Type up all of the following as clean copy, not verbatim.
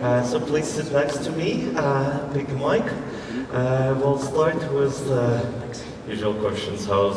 So please sit next to me, pick a mic. We'll start with the usual questions. How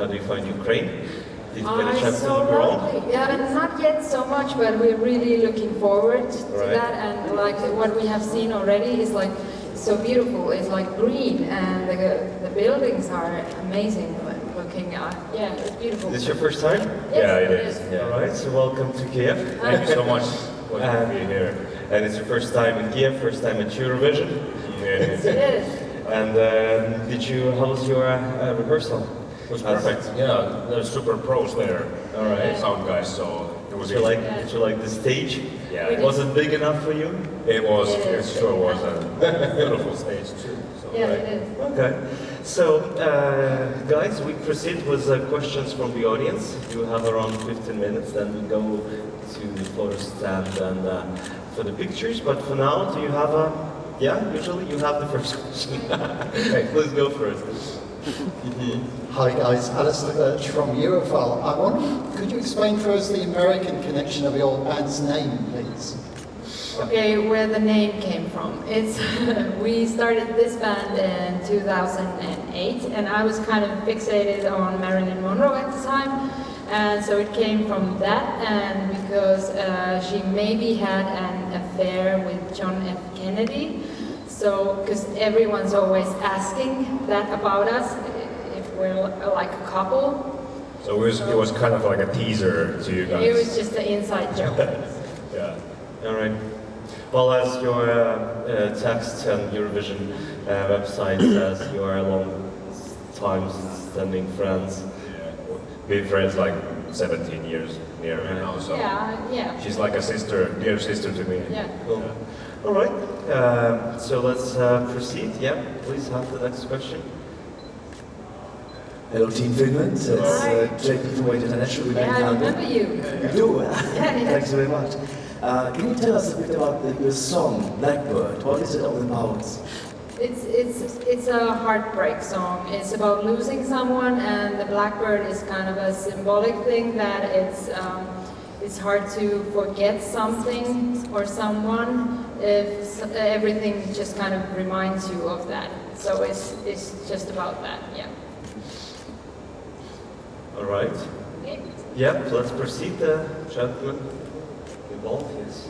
do you find Ukraine? Did you get a chance to look around? Yeah, not yet so much, but we're really looking forward to that. And like what we have seen already is like so beautiful. It's like green, and the buildings are amazing looking. Yeah, it's beautiful. Is this your first time? Yes, Yeah, it is. is. Yeah. All right, so welcome to Kiev. Thank you so much for being here. And it's your first time in Kiev, first time at Eurovision. Yeah, It is. And how was your rehearsal? it was perfect. Yeah, there's super pros there. All right. Sound guys, so it was Did you like the stage? Yeah, Was it big enough for you? it was. It It is. sure was a beautiful stage too. So, Yeah, Right. it is. Okay. So, guys, we proceed with questions from the audience. You have around 15 minutes, then we go to the photo stand and for the pictures. But for now, do you have a... Yeah, usually you have the first question. Okay, please go first. Hi guys, Alistair Birch from Eurofile. I wonder, could you explain for us the American connection of your band's name, please? Okay, where the name came from. It's we started this band in 2008, and I was kind of fixated on Marilyn Monroe at the time, and so it came from that, and because she maybe had an affair with John F. Kennedy, so because everyone's always asking that about us, if we're like a couple. so it was kind of like a teaser to you guys. It was just an inside joke. Yeah. All right. Well, as your text and Eurovision website says, you are long time standing friends. Yeah. We've been friends like 17 years near now, so Yeah. she's like a sister, dear sister to me. Yeah. Cool. All right. So let's proceed. Yeah, please have the next question. Hello, Team Finland. It's Hi. JP from Wait International. Yeah, I remember you. You do? yeah. Thanks very much. Can you tell us a bit about your song, Blackbird? What is it all about? It's a heartbreak song. It's about losing someone, and the blackbird is kind of a symbolic thing that it's hard to forget something or someone if everything just kind of reminds you of that. So it's just about that. Yeah. All right. Okay. Yeah, let's proceed, gentlemen. Involved, yes.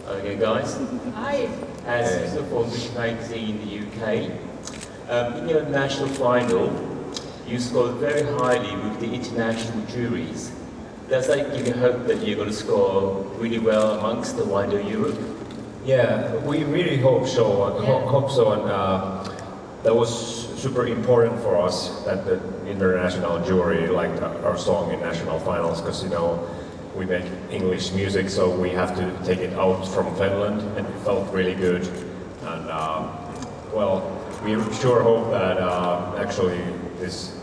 Okay, guys. Hi. As a former magazine in the UK, in your national final, you scored very highly with the international juries. Does that give you hope that you're going to score really well amongst the wider Europe? Yeah, we really hope so. Hope so, and that was super important for us that the international jury liked our song in national finals, because we make English music, so we have to take it out from Finland, and it felt really good. And well, we sure hope that actually this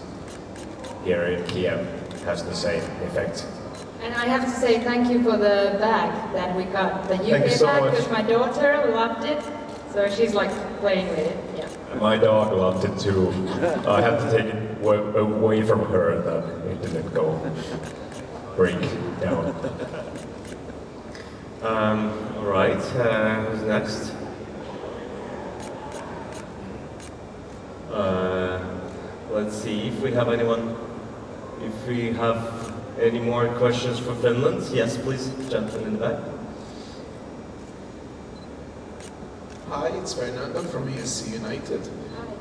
here in Kiev has the same effect. And I have to say thank you for the bag that we got, the Thank you UK so bag, much. because my daughter loved it, so she's like playing with it. Yeah. And my dog loved it too. I had to take it away from her, that it didn't go break down. All right. Who's next? Let's see if we have anyone. If we have any more questions for Finland, yes, please, gentleman in the back. Hi, it's Fernando from ESC United.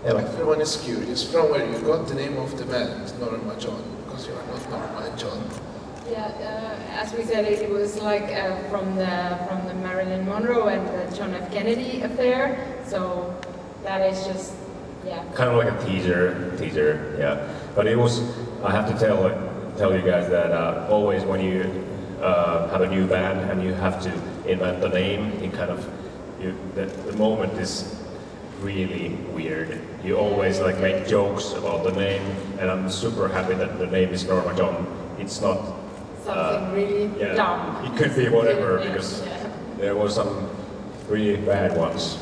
Hello. Everyone is curious from where you got the name of the band, Norma John, because you are not Norma and John. Yeah, as we said, it was like from the Marilyn Monroe and the John F. Kennedy affair. So that is just, yeah. Kind of like a teaser, yeah. But it was, I have to tell you guys that always when you have a new band and you have to invent the name, it kind of, the moment is really weird. You always like make jokes about the name, and I'm super happy that the name is Norma John. It's not Something really dumb. It could be whatever, Yeah, because yeah. there were some really bad ones.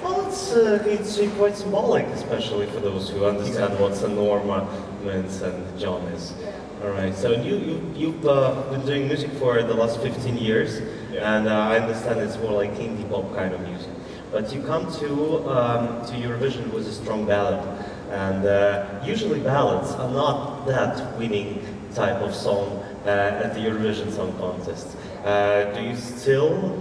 Well, it's quite symbolic, especially for those who understand what a Norma means and John is. Yeah. All right. So you've been doing music for the last 15 years. Yeah. And I understand it's more like indie pop kind of music. But you come to Eurovision with a strong ballad, and usually ballads are not that winning type of song at the Eurovision Song Contest. Do you still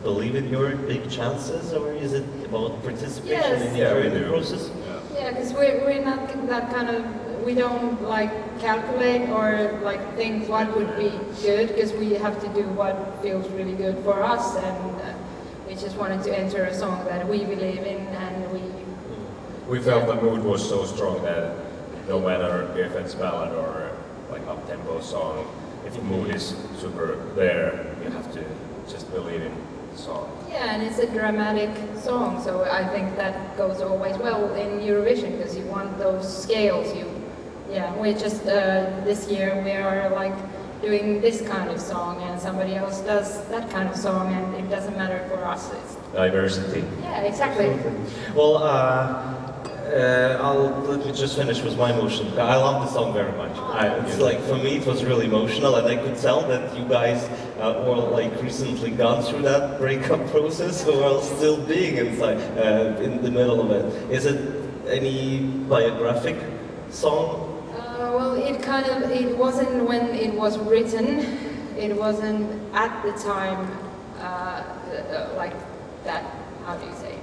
believe in your big chances, or is it about participation Yes. and Yeah, we enjoying the do. process? Yeah, because we're not that kind of, we don't like calculate or like think what would be good, because we have to do what feels really good for us, and we just wanted to enter a song that we believe in, and We felt the mood was so strong that no matter if it's ballad or like up-tempo song, if the mood is super there, you have to just believe in the song. yeah, and it's a dramatic song, so I think that goes always well in Eurovision, because you want those scales. We just this year we are like doing this kind of song, and somebody else does that kind of song, and it doesn't matter for us. It's, Diversity. yeah, exactly. Well, let me just finish with my emotion. I love the song very much. It's like, for me, it was really emotional, and I could tell that you guys were like recently gone through that breakup process, while still being inside, in the middle of it. Is it any biographic song? Well, it wasn't when it was written. It wasn't at the time like that. How do you say?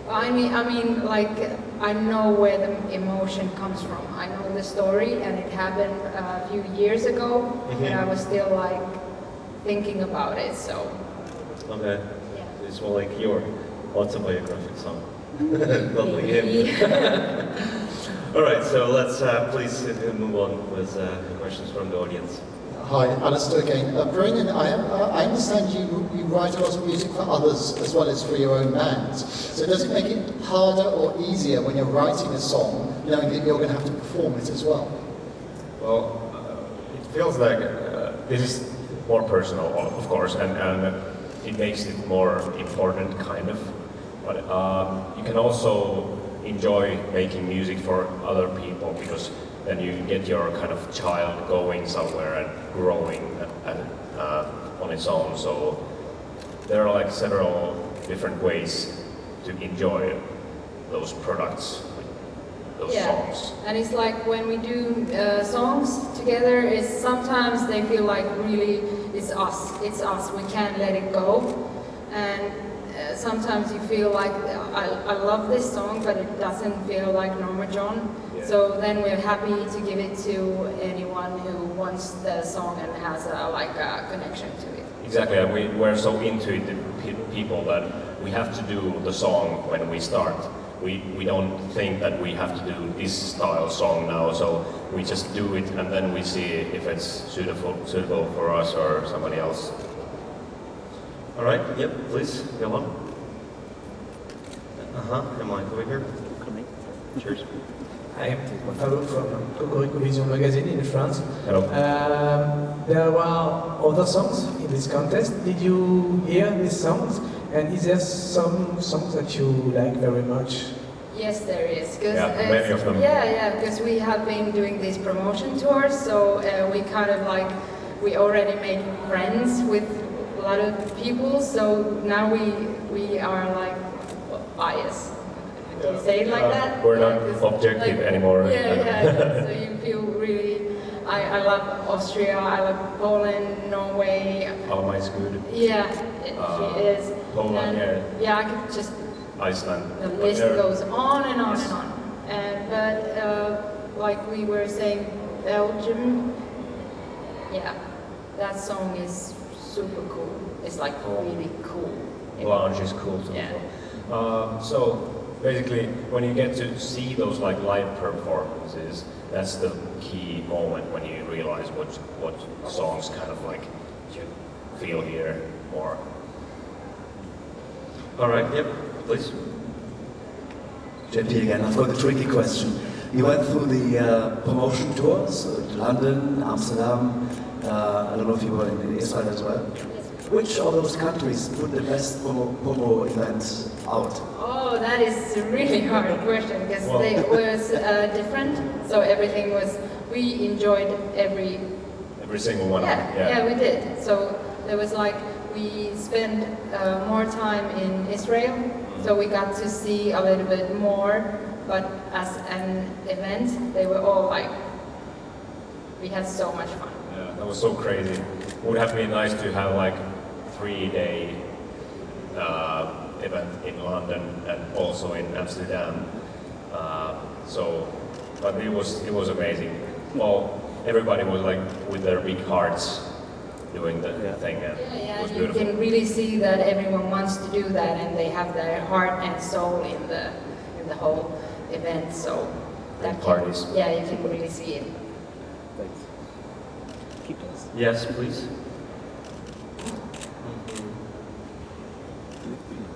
I mean, like, I know where the emotion comes from. I know the story, and it happened a few years ago, and I was still like thinking about it. So, Okay. yeah. It's more like your autobiographic song. Not like him. All right, so let's please move on with questions from the audience. Hi, Alistair again. Brennan, I understand you write a lot of music for others as well as for your own band. So does it make it harder or easier when you're writing a song, knowing that you're going to have to perform it as well? Well, it feels like this is more personal, of course, and it makes it more important, kind of. But you can also enjoy making music for other people, because then you get your kind of child going somewhere and growing on its own. So there are like several different ways to enjoy those products, those songs. And it's like when we do songs together, it's sometimes they feel like really it's us, we can't let it go. And sometimes you feel like I love this song, but it doesn't feel like Norma John. Yeah. So then we're happy to give it to anyone who wants the song and has a connection to it. Exactly, and we're so into it, the people, that we have to do the song when we start. We don't think that we have to do this style song now, so we just do it, and then we see if it's suitable for us or somebody else. All right, yep, please, go on. Come on, over here. Cheers. I am Farouk from Eurovision magazine in France. Hello. There were other songs in this contest. Did you hear these songs? And is there some songs that you like very much? Yes, there is. Yeah, many of them. Yeah, because we have been doing these promotion tours, so we kind of like, we already made friends with a lot of people, so now we are like biased. Do you say it like that? We're not Yeah, 'cause, objective anymore. Yeah. So you feel really. I love Austria. I love Poland, Norway. Alma is good. Yeah, she is. Poland, And, yeah, I could just. Iceland. The But list there- goes on and on Yes. and on. But like we were saying, Belgium. Yeah, that song is super cool. It's like really cool. Blanche is cool too. Yeah. So basically, when you get to see those like live performances, that's the key moment when you realize what songs kind of like you feel here more. All right, yep, please. JP again, I've got a tricky question. You went through the promotion tours, London, Amsterdam, I don't know if you were in Israel as well. Which of those countries put the best promo event out? Oh, that is a really hard question because they was different. So everything was. We enjoyed every. Every single one Yeah, of them. yeah, we did. So there was like, we spent more time in Israel, so we got to see a little bit more, but as an event, they were all like, we had so much fun. Yeah, that was so crazy. Would have been nice to have like 3-day event in London and also in Amsterdam. But it was amazing. Well, everybody was like with their big hearts doing the thing, and it was you beautiful. can really see that everyone wants to do that, and they have their heart and soul in the whole event. So that Parties. Yeah, you can really see it. Yes, please.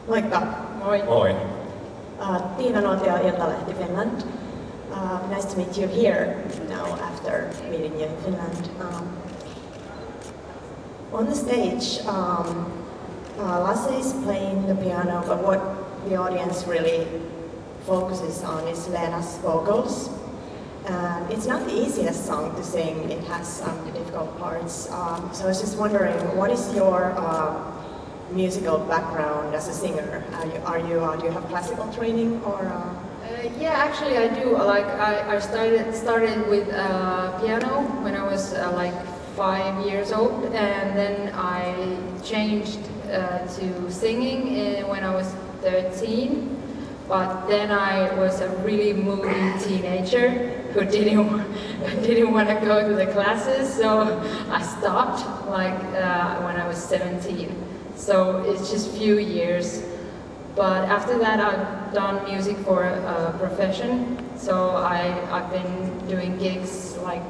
Moikka. Moi. Oi. Tiina Nuotio, Iltalehti Finland. Nice to meet you here now after meeting you in Finland. On the stage, Lasse is playing the piano, but what the audience really focuses on is Leena's vocals. And it's not the easiest song to sing, it has some difficult parts. So I was just wondering, what is your musical background as a singer? Do you have classical training or? Yeah, actually I do. Like I started with piano when I was like 5 years old, and then I changed to singing when I was 13. But then I was a really moody teenager who didn't want to go to the classes, so I stopped like when I was 17. So it's just few years. But after that, I've done music for a profession. So I've been doing gigs like,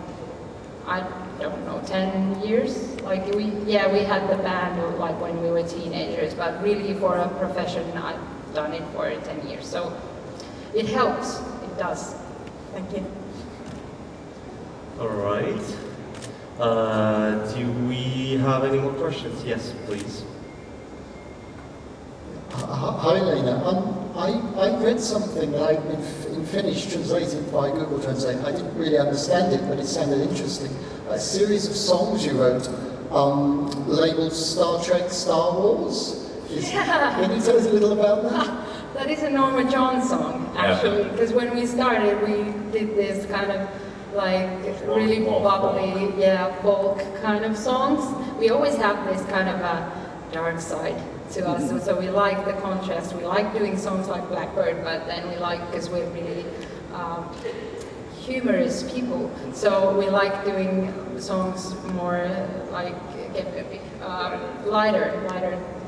I don't know, 10 years. Like we had the band like when we were teenagers, but really for a profession, I've done it for 10 years. So it helps, it does. Thank you. All right. Do we have any more questions? Yes, please. Hi, Lena. I read something like in Finnish, translated by Google Translate. I didn't really understand it, but it sounded interesting. A series of songs you wrote labeled Star Trek, Star Wars. Can you tell us a little about that? That is a Norma John song, actually, because when we started, we did this kind of like really bubbly, folk kind of songs. We always have this kind of a dark side to us, and so we like the contrast. We like doing songs like Blackbird, but then we like, because we're really humorous people, so we like doing songs more like lighter.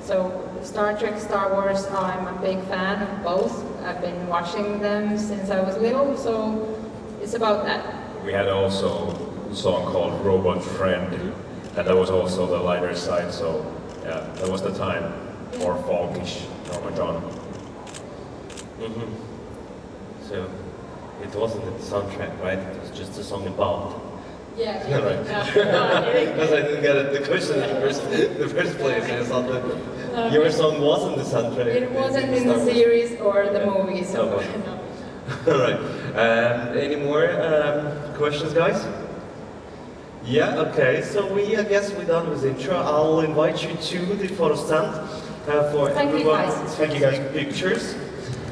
So Star Trek, Star Wars, I'm a big fan of both. I've been watching them since I was little, so it's about that. We had also a song called Robot Friend, and that was also the lighter side, so yeah, that was the time. More folkish, Norma John. Mm-hmm. So it wasn't the soundtrack, right? It was just a song about. Yeah, Right. Because I didn't get the question in the first place. I thought that your song wasn't the soundtrack. It wasn't in the series or the movie, so no. All right. Any more questions, guys? Yeah. Okay. So I guess we're done with the intro. I'll invite you to the photo stand for Thank you, everyone guys. to take pictures.